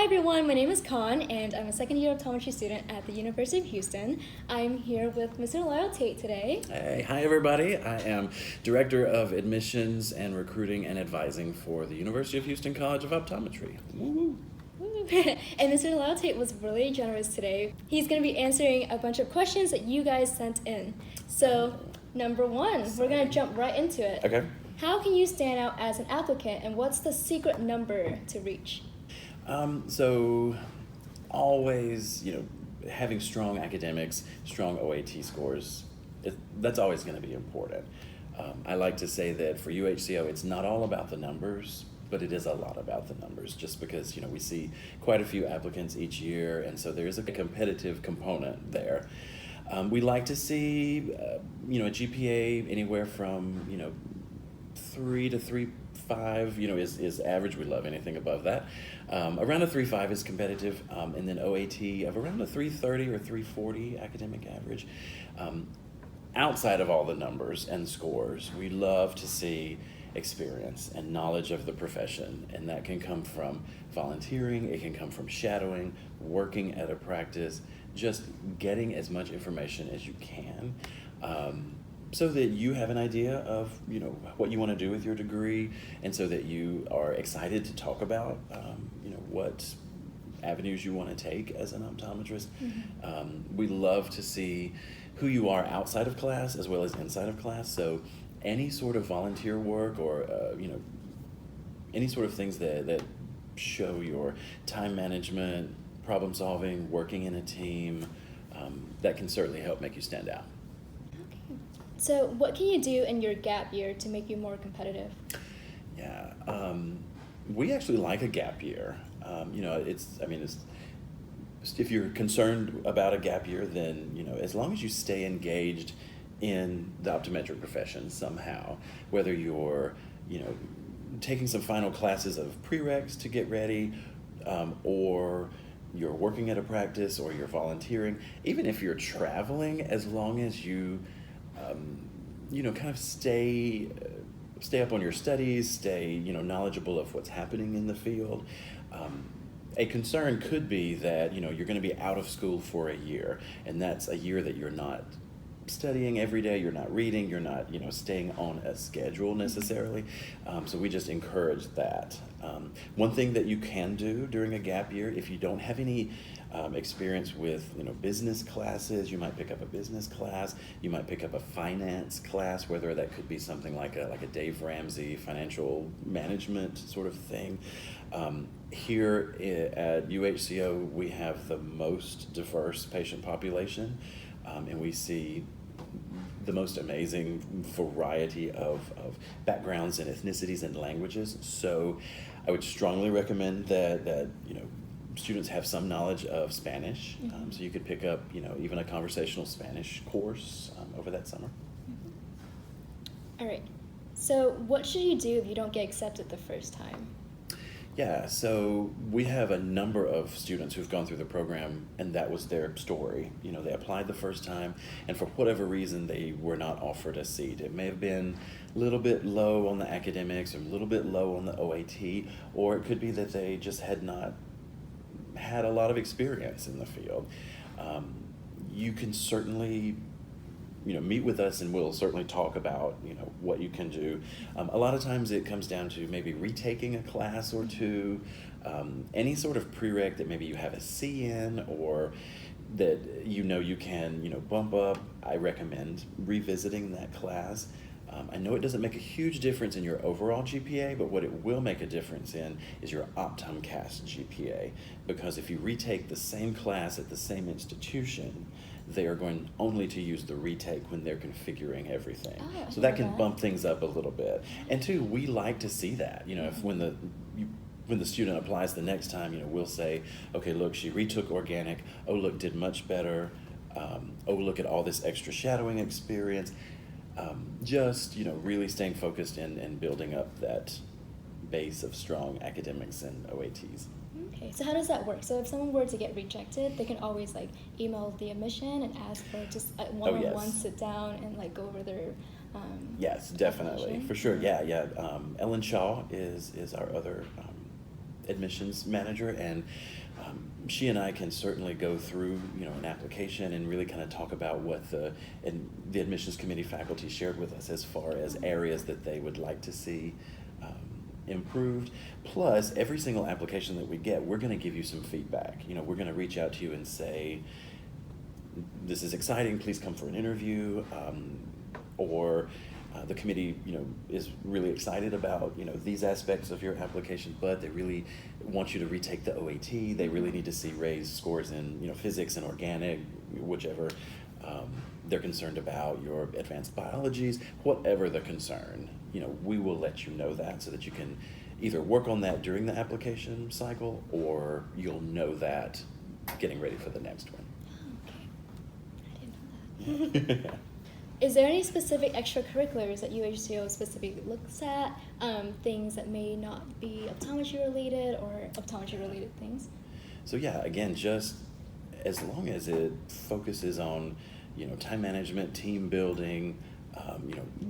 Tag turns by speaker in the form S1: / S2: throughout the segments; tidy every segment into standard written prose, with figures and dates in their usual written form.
S1: Hi everyone, my name is Khan and I'm a second year optometry student at the University of Houston. I'm here with Mr. Lyle Tate today.
S2: Hey, hi everybody. I am Director of Admissions and Recruiting and Advising for the University of Houston College of Optometry. Woo-woo.
S1: And Mr. Lyle Tate was really generous today. He's going to be answering a bunch of questions that you guys sent in. So, number one, we're going to jump right into it.
S2: Okay.
S1: How can you stand out as an applicant and what's the secret number to reach?
S2: So always, having strong academics, strong OAT scores, that's always going to be important. I like to say that for UHCO, it's not all about the numbers, but it is a lot about the numbers, just because, we see quite a few applicants each year, and so there is a competitive component there. We like to see, a GPA anywhere from, 3 to 3.5, is average. We love anything above that. Around a 3.5 is competitive, and then OAT of around a 3.30 or 3.40 academic average. Outside of all the numbers and scores, we love to see experience and knowledge of the profession, and that can come from volunteering, it can come from shadowing, working at a practice, just getting as much information as you can. So that you have an idea of what you want to do with your degree, and so that you are excited to talk about what avenues you want to take as an optometrist. Mm-hmm. We love to see who you are outside of class as well as inside of class. So any sort of volunteer work or any sort of things that show your time management, problem solving, working in a team, that can certainly help make you stand out.
S1: So what can you do in your gap year to make you more competitive?
S2: Yeah, we actually like a gap year. If you're concerned about a gap year, then, as long as you stay engaged in the optometric profession somehow, whether you're, taking some final classes of prereqs to get ready, or you're working at a practice, or you're volunteering, even if you're traveling, as long as you kind of stay up on your studies, stay, knowledgeable of what's happening in the field. A concern could be that, you're going to be out of school for a year, and that's a year that you're not studying every day, you're not reading, you're not, staying on a schedule necessarily. So we just encourage that. One thing that you can do during a gap year, if you don't have any experience with business classes, you might pick up a business class, you might pick up a finance class, whether that could be something like a Dave Ramsey financial management sort of thing. Here at UHCO, we have the most diverse patient population, and we see the most amazing variety of backgrounds and ethnicities and languages. So I would strongly recommend that students have some knowledge of Spanish. Mm-hmm. So you could pick up even a conversational Spanish course over that summer.
S1: Mm-hmm. All right. So what should you do if you don't get accepted the first time?
S2: Yeah, so we have a number of students who've gone through the program, and that was their story. They applied the first time, and for whatever reason, they were not offered a seat. It may have been a little bit low on the academics, or a little bit low on the OAT, or it could be that they just had not had a lot of experience in the field. You can certainly meet with us, and we'll certainly talk about, what you can do. A lot of times it comes down to maybe retaking a class or two, any sort of prereq that maybe you have a C in, or that you can, bump up. I recommend revisiting that class. I know it doesn't make a huge difference in your overall GPA, but what it will make a difference in is your OptomCast GPA, because if you retake the same class at the same institution, they are going only to use the retake when they're configuring everything.
S1: Oh,
S2: so that can bump things up a little bit. And two, we like to see that. If when the student applies the next time, we'll say, okay, look, she retook organic. Oh, look, did much better. Oh, look at all this extra shadowing experience. Just really staying focused and building up that base of strong academics and OATs.
S1: Okay, so how does that work? So if someone were to get rejected, they can always email the admission and ask for just a one-on-one sit down and go over their
S2: yes, definitely, for sure. Yeah. Ellen Shaw is our other admissions manager, and she and I can certainly go through, an application and really kind of talk about what the admissions committee faculty shared with us as far as areas that they would like to see improved. Plus, every single application that we get, we're going to give you some feedback. We're going to reach out to you and say, this is exciting, please come for an interview, or the committee, is really excited about, these aspects of your application, but they really want you to retake the OAT. They really need to see raised scores in, physics and organic, whichever they're concerned about, your advanced biologies, whatever the concern, we will let you know that so that you can either work on that during the application cycle, or you'll know that getting ready for the next one.
S1: Oh, okay. I didn't know that. Is there any specific extracurriculars that UHCO specifically looks at, things that may not be optometry related or optometry related things?
S2: So yeah, again, just as long as it focuses on, time management, team building,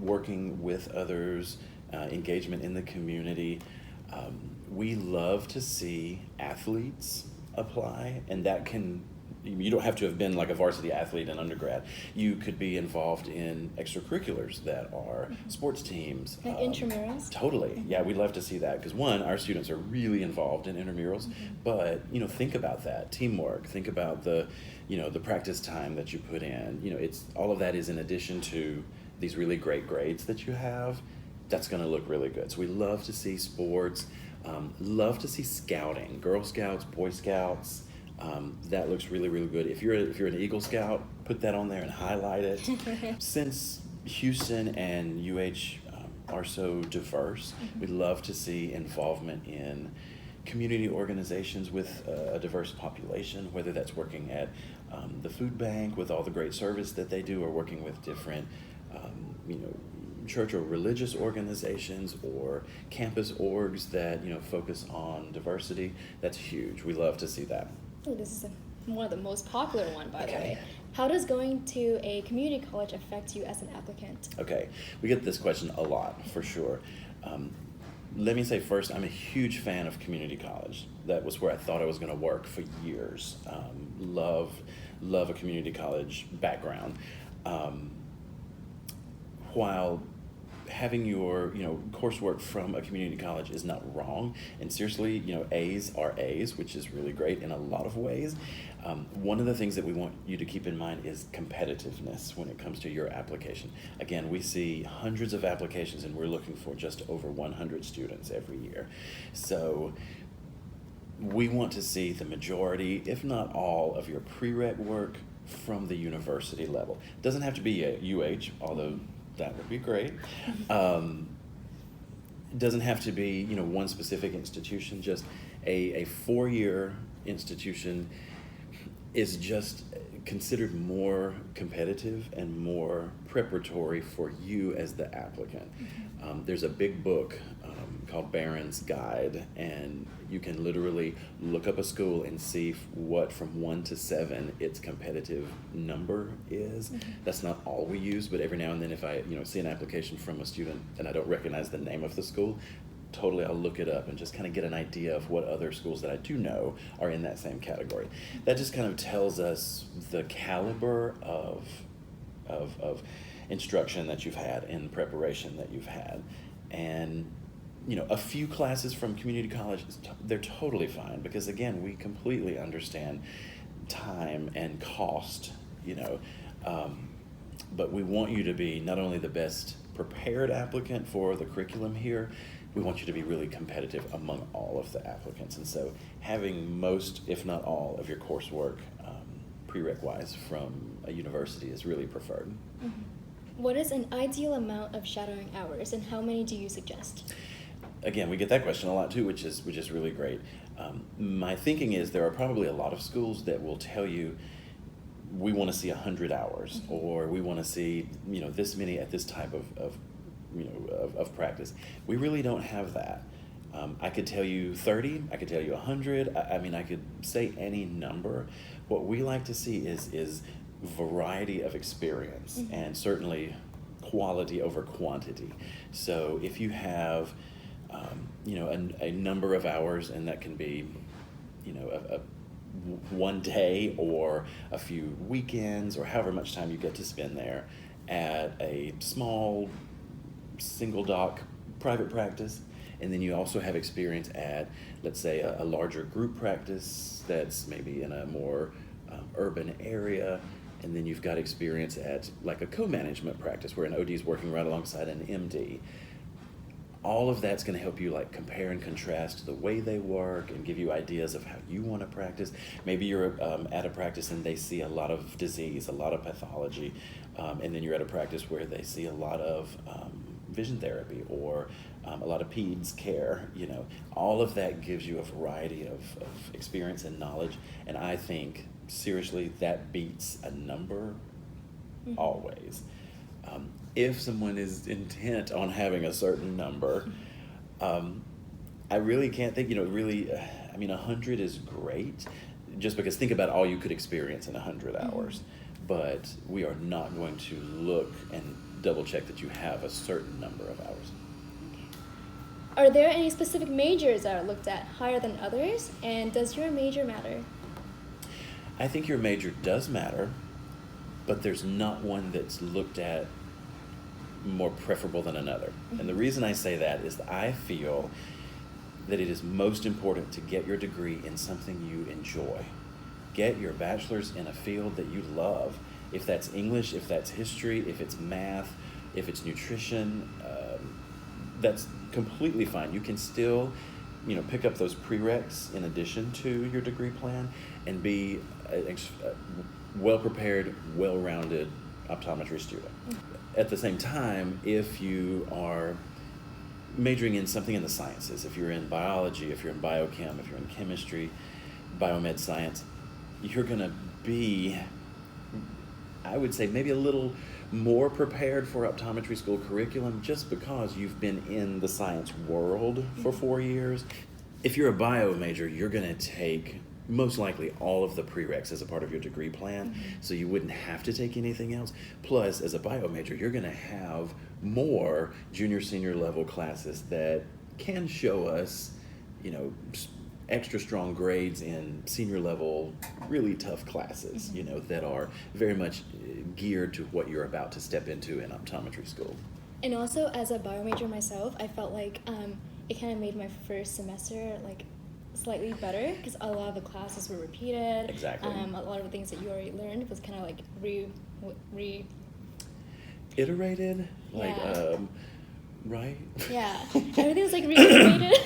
S2: working with others, engagement in the community. We love to see athletes apply, and that you don't have to have been like a varsity athlete in undergrad. You could be involved in extracurriculars that are sports teams.
S1: Like intramurals?
S2: Totally. Yeah, we'd love to see that because, one, our students are really involved in intramurals, but, think about that. Teamwork. Think about the practice time that you put in. It's all of that is in addition to these really great grades that you have. That's going to look really good. So we love to see sports, love to see scouting, Girl Scouts, Boy Scouts. That looks really, really good. If you're an Eagle Scout, put that on there and highlight it. Since Houston and UH are so diverse, we love to see involvement in community organizations with a diverse population, whether that's working at the food bank with all the great service that they do, or working with different, church or religious organizations, or campus orgs that, focus on diversity. That's huge. We love to see that.
S1: Oh, this is one of the most popular one, by the way. How does going to a community college affect you as an applicant? Okay,
S2: we get this question a lot, for sure. Let me say first, I'm a huge fan of community college. That was where I thought I was going to work for years. Love a community college background. While having your coursework from a community college is not wrong, and seriously, A's are A's, which is really great in a lot of ways. One of the things that we want you to keep in mind is competitiveness when it comes to your application. Again, we see hundreds of applications, and we're looking for just over 100 students every year. So we want to see the majority, if not all, of your prereq work from the university level. It doesn't have to be at UH, although that would be great. It doesn't have to be, one specific institution. Just a 4-year institution is just considered more competitive and more preparatory for you as the applicant. There's a big book called Barron's Guide, and you can literally look up a school and see what from 1 to 7 its competitive number is. That's not all we use, but every now and then if I see an application from a student and I don't recognize the name of the school, totally I'll look it up and just kind of get an idea of what other schools that I do know are in that same category. That just kind of tells us the caliber of instruction that you've had and preparation that you've had. And a few classes from community college, they're totally fine, because again, we completely understand time and cost, but we want you to be not only the best prepared applicant for the curriculum here, we want you to be really competitive among all of the applicants. And so having most, if not all, of your coursework prereq-wise from a university is really preferred.
S1: What is an ideal amount of shadowing hours, and how many do you suggest?
S2: Again, we get that question a lot too, which is really great. My thinking is there are probably a lot of schools that will tell you, we want to see 100 hours, or we want to see this many at this type of practice. We really don't have that. I could tell you 30, I could tell you 100. I could say any number. What we like to see is variety of experience, and certainly quality over quantity. So if you have a number of hours, and that can be, one day or a few weekends or however much time you get to spend there at a small single doc private practice. And then you also have experience at, let's say, a larger group practice that's maybe in a more urban area. And then you've got experience at like a co-management practice where an OD is working right alongside an MD. All of that's going to help you like compare and contrast the way they work and give you ideas of how you want to practice. Maybe you're at a practice and they see a lot of disease, a lot of pathology, and then you're at a practice where they see a lot of vision therapy or a lot of peds care. All of that gives you a variety of experience and knowledge, and I think seriously that beats a number always. If someone is intent on having a certain number, I really can't think, 100 is great, just because think about all you could experience in 100 hours, but we are not going to look and double check that you have a certain number of hours.
S1: Are there any specific majors that are looked at higher than others, and does your major matter?
S2: I think your major does matter, but there's not one that's looked at more preferable than another. And the reason I say that is that I feel that it is most important to get your degree in something you enjoy. Get your bachelor's in a field that you love. If that's English, if that's history, if it's math, if it's nutrition, that's completely fine. You can still, pick up those prereqs in addition to your degree plan and be a well-prepared, well-rounded optometry student. At the same time, if you are majoring in something in the sciences, if you're in biology, if you're in biochem, if you're in chemistry, biomed science, you're going to be, I would say, maybe a little more prepared for optometry school curriculum just because you've been in the science world for 4 years. If you're a bio major, you're going to take most likely all of the prereqs as a part of your degree plan, so you wouldn't have to take anything else. Plus, as a bio major, you're going to have more junior, senior level classes that can show us, extra strong grades in senior level, really tough classes, that are very much geared to what you're about to step into in optometry school.
S1: And also, as a bio major myself, I felt like it kind of made my first semester slightly better because a lot of the classes were repeated.
S2: Exactly.
S1: A lot of the things that you already learned was kind of like
S2: iterated,
S1: yeah.
S2: Right?
S1: Yeah, everything was like reiterated.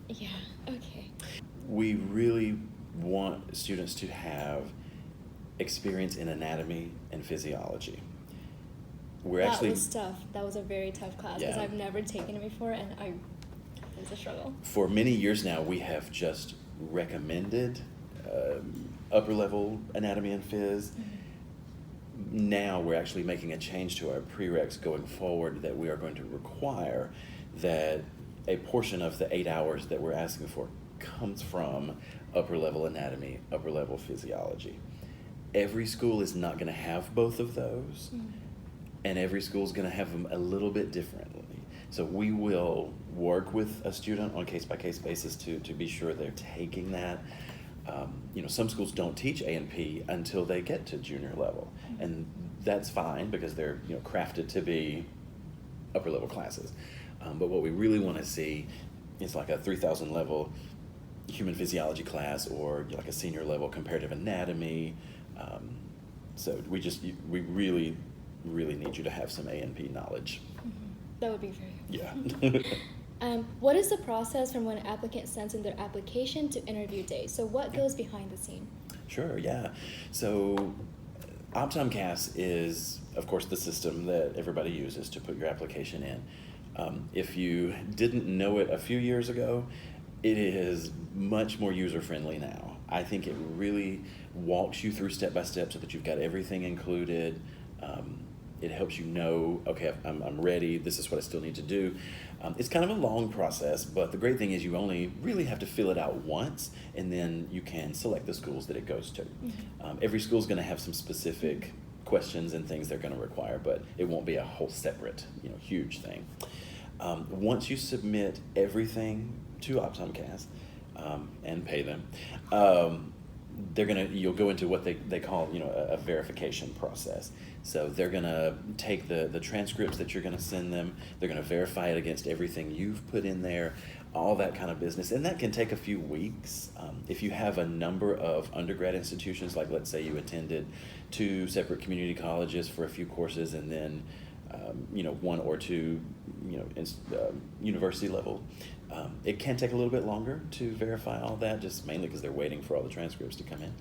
S1: Yeah. Okay.
S2: We really want students to have experience in anatomy and physiology.
S1: That was tough. That was a very tough class because
S2: Yeah.
S1: I've never taken it before, and it was a struggle.
S2: For many years now, we have just recommended upper level anatomy and phys. Now we're actually making a change to our prereqs going forward that we are going to require that a portion of the 8 hours that we're asking for comes from upper level anatomy, upper level physiology. Every school is not going to have both of those, and every school is going to have them a little bit differently. So we will work with a student on a case-by-case basis to be sure they're taking that. Some schools don't teach A&P until they get to junior level, and that's fine because they're crafted to be upper level classes. But what we really want to see is like a 3,000 level human physiology class or like a senior level comparative anatomy. So we really need you to have some A&P knowledge.
S1: That would be very
S2: Yeah.
S1: What is the process from when an applicant sends in their application to interview day? So what goes behind the scene?
S2: Sure, yeah. So OptomCast is, of course, the system that everybody uses to put your application in. If you didn't know it a few years ago, it is much more user-friendly now. I think it really walks you through step by step so that you've got everything included. It helps you know, okay, I'm ready, this is what I still need to do. It's kind of a long process, but the great thing is you only really have to fill it out once, and then you can select the schools that it goes to. Every school is going to have some specific questions and things they're going to require, but it won't be a whole separate, huge thing. Once you submit everything to Optomcast and pay them, you'll go into what they call a verification process. So they're gonna take the transcripts that you're gonna send them. They're gonna verify it against everything you've put in there, all that kind of business, and that can take a few weeks. If you have a number of undergrad institutions, like let's say you attended 2 separate community colleges for a few courses, and then 1 or 2 university level, it can take a little bit longer to verify all that, just mainly because they're waiting for all the transcripts to come in.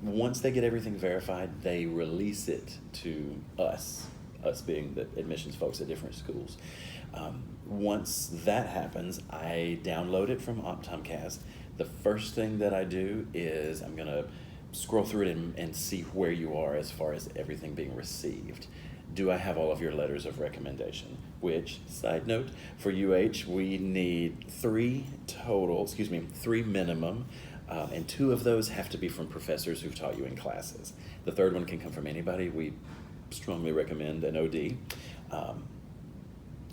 S2: Once they get everything verified, they release it to us being the admissions folks at different schools. Once that happens, I download it from Optomcast. The first thing that I do is I'm gonna scroll through it and see where you are as far as everything being received. Do I have all of your letters of recommendation? Which, side note, for UH, we need 3 minimum, and 2 of those have to be from professors who've taught you in classes. The 3rd one can come from anybody. We strongly recommend an OD.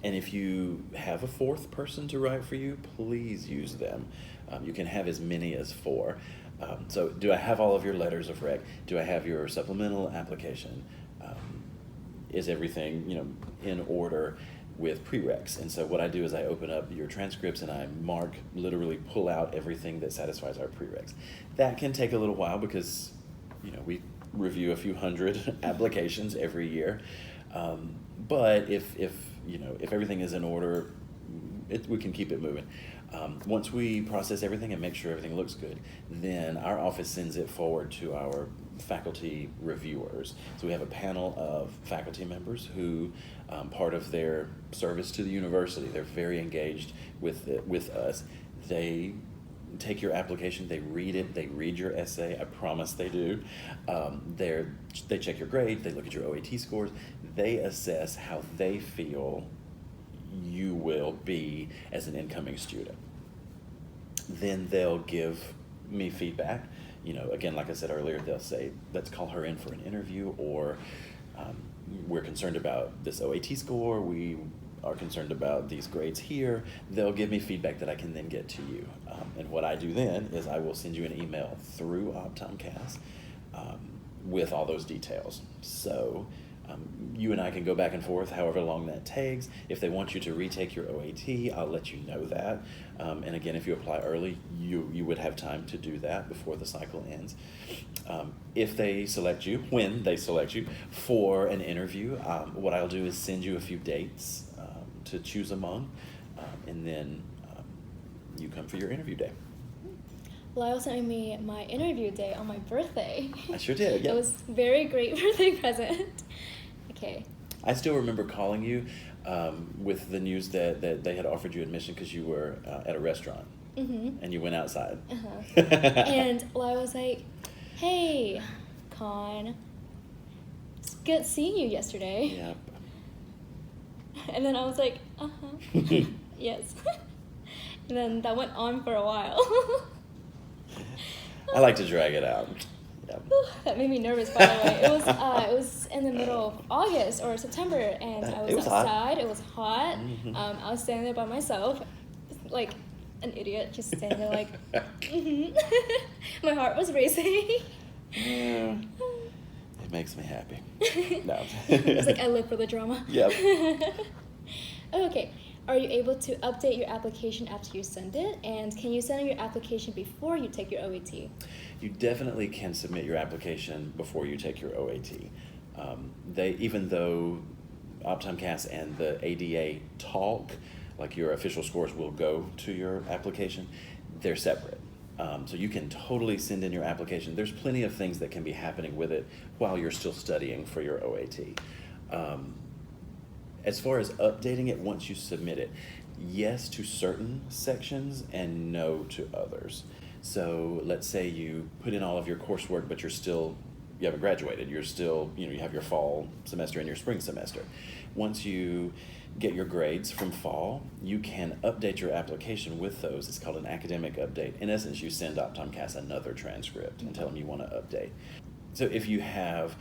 S2: And if you have a 4th person to write for you, please use them. You can have as many as 4. So do I have all of your letters of rec? Do I have your supplemental application? Is everything in order with prereqs? And so what I do is I open up your transcripts and I literally pull out everything that satisfies our prereqs. That can take a little while because we review a few hundred applications every year. But if everything is in order, we can keep it moving. Once we process everything and make sure everything looks good, then our office sends it forward to our faculty reviewers. So we have a panel of faculty members who, part of their service to the university, they're very engaged with us. They take your application, they read it, they read your essay, I promise they do. They check your grade, they look at your OAT scores, they assess how they feel you will be as an incoming student. Then they'll give me feedback. Again, like I said earlier, they'll say, let's call her in for an interview, or we're concerned about this OAT score, we are concerned about these grades here. They'll give me feedback that I can then get to you. And what I do then is I will send you an email through Optomcast with all those details. So you and I can go back and forth however long that takes. If they want you to retake your OAT, I'll let you know that. And again, if you apply early, you would have time to do that before the cycle ends. If they select you, when they select you for an interview, what I'll do is send you a few dates to choose among, and then you come for your interview day.
S1: Lyle sent me my interview day on my birthday.
S2: I sure did, yeah.
S1: It was a very great birthday present. Okay.
S2: I still remember calling you with the news that they had offered you admission because you were at a restaurant. Mm-hmm. And you went outside.
S1: Uh-huh. And Lyle was like, hey, Con, it's good seeing you yesterday.
S2: Yep.
S1: And then I was like, uh-huh, yes. And then that went on for a while.
S2: I like to drag it out. Yep.
S1: That made me nervous, by the way. It was in the middle of August or September, and I was outside. Hot. It was hot. Mm-hmm. I was standing there by myself, like an idiot, just standing there like, mm-hmm. My heart was racing.
S2: Yeah. It makes me happy. No.
S1: It's like I live for the drama.
S2: Yep.
S1: Okay. Are you able to update your application after you send it? And can you send in your application before you take your OAT?
S2: You definitely can submit your application before you take your OAT. Even though Optomcast and the ADA talk, like your official scores will go to your application, they're separate. So you can totally send in your application. There's plenty of things that can be happening with it while you're still studying for your OAT. As far as updating it once you submit it, yes to certain sections and no to others. So let's say you put in all of your coursework, but you haven't graduated. You're still, you have your fall semester and your spring semester. Once you get your grades from fall, you can update your application with those. It's called an academic update. In essence, you send Optomcast another transcript and tell them you want to update. So if you have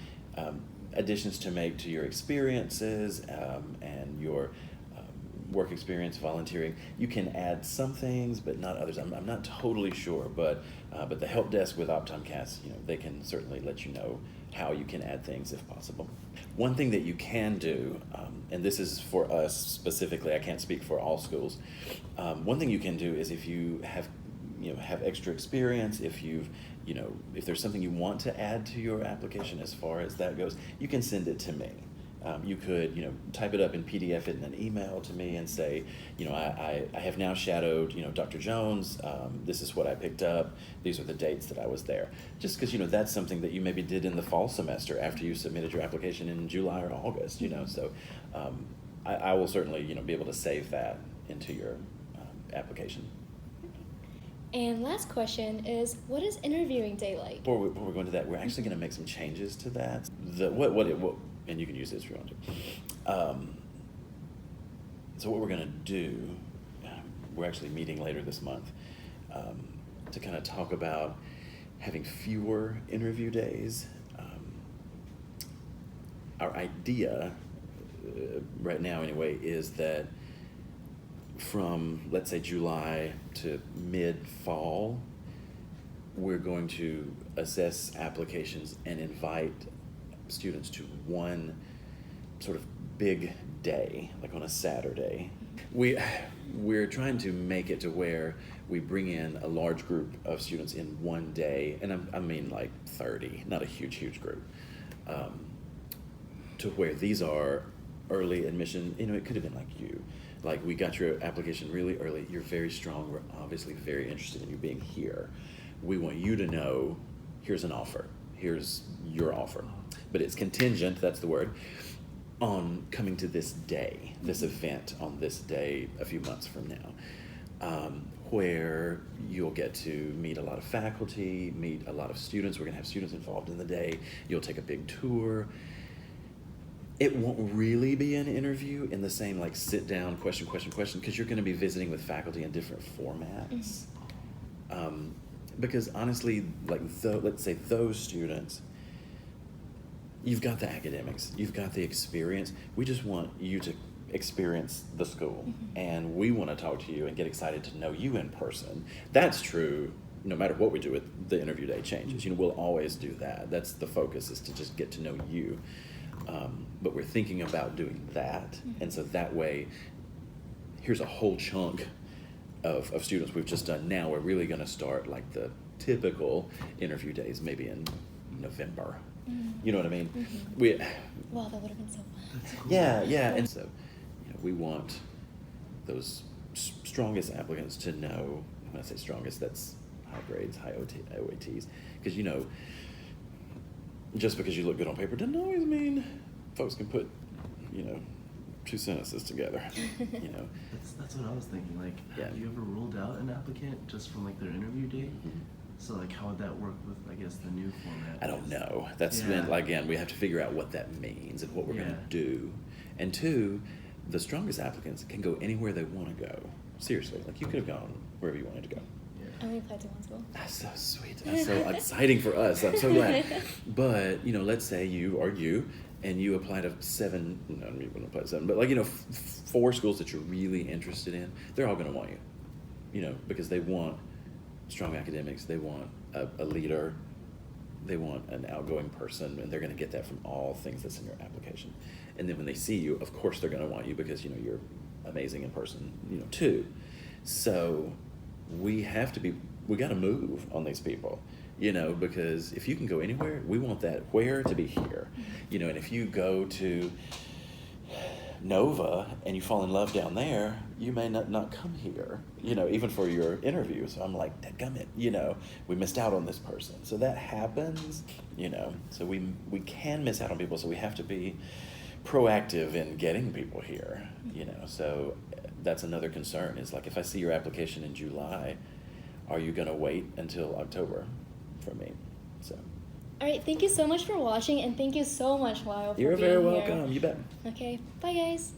S2: additions to make to your experiences and your work experience, volunteering. You can add some things, but not others. I'm not totally sure, but the help desk with Optomcast, they can certainly let you know how you can add things if possible. One thing that you can do, and this is for us specifically, I can't speak for all schools. One thing you can do is if you have extra experience, if if there's something you want to add to your application as far as that goes, you can send it to me. You could, type it up in PDF it in an email to me and say, I have now shadowed, Dr. Jones. This is what I picked up. These are the dates that I was there. Just because, that's something that you maybe did in the fall semester after you submitted your application in July or August, So I will certainly, be able to save that into your application.
S1: And last question is, what is interviewing day like?
S2: Before we go into that, we're actually going to make some changes to that. And you can use this if you want to. So what we're going to do, we're actually meeting later this month to kind of talk about having fewer interview days. Our idea, right now anyway, is that from, let's say, July to mid-fall, we're going to assess applications and invite students to one sort of big day, like on a Saturday. We're trying to make it to where we bring in a large group of students in one day, and I mean like 30, not a huge group, to where these are early admission. It could have been like you. Like, we got your application really early. You're very strong. We're obviously very interested in you being here. We want you to know, here's an offer. Here's your offer. But it's contingent, that's the word, on coming to this day, this event on this day a few months from now, where you'll get to meet a lot of faculty, meet a lot of students. We're going to have students involved in the day. You'll take a big tour. It won't really be an interview in the same, like, sit down, question, because you're going to be visiting with faculty in different formats. Because honestly, like, let's say those students, you've got the academics, you've got the experience. We just want you to experience the school, and we want to talk to you and get excited to know you in person. That's true no matter what we do with the interview day changes. We'll always do that. That's the focus, is to just get to know you. But we're thinking about doing that, and so that way, here's a whole chunk of students we've just done now. We're really going to start like the typical interview days maybe in November. You know what I mean?
S1: Wow, that would have been so fun.
S2: Yeah, and so we want those strongest applicants to know. When I say strongest, that's high grades, high OATs, because just because you look good on paper doesn't always mean folks can put, two sentences together.
S3: That's what I was thinking. Like, have you ever ruled out an applicant just from like their interview date? So like, how would that work with, I guess, the new format?
S2: I don't know. That's been, again, we have to figure out what that means and what we're going to do. And two, the strongest applicants can go anywhere they want to go. Seriously, like, you could have gone wherever you wanted to go.
S1: I only applied to one school.
S2: That's so sweet. That's so exciting for us. I'm so glad. But, let's say you and you apply to 7, no, you wouldn't apply to 7, but like, 4 schools that you're really interested in, they're all going to want you, because they want strong academics, they want a leader, they want an outgoing person, and they're going to get that from all things that's in your application. And then when they see you, of course they're going to want you because, you're amazing in person, too. So we got to move on these people, because if you can go anywhere, we want that where to be here, and if you go to Nova and you fall in love down there, you may not come here, even for your interview. So I'm like, dadgummit, we missed out on this person. So that happens, so we can miss out on people, so we have to be proactive in getting people here, so that's another concern, is like, if I see your application in July, are you going to wait until October for me? So.
S1: All right, thank you so much for watching, and thank you so much, Lyle, for being here.
S2: You're very welcome. You bet.
S1: Okay, bye guys.